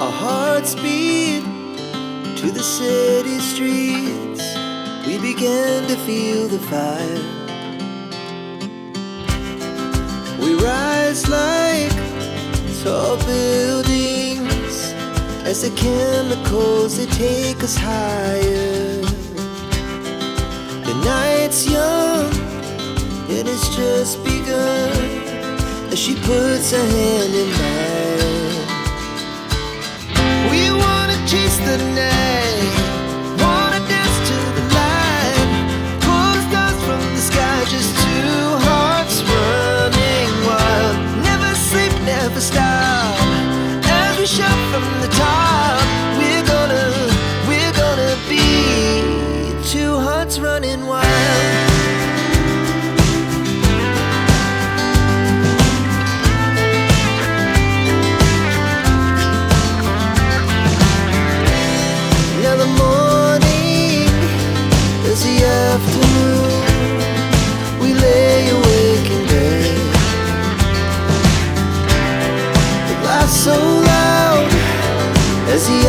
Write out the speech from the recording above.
Our hearts beat to the city streets. We began to feel the fire. We rise like tall buildings as the chemicals, they take us higher. The night's young, it has just begun, as she puts her hand in mine. We wanna chase the night, wanna dance to the light, pull the stars from the sky, just two hearts running wild. Never sleep, never stop, as we shout from the top. We're gonna be two hearts running wild. Afternoon, we lay awake in bed. It laughs so loud as the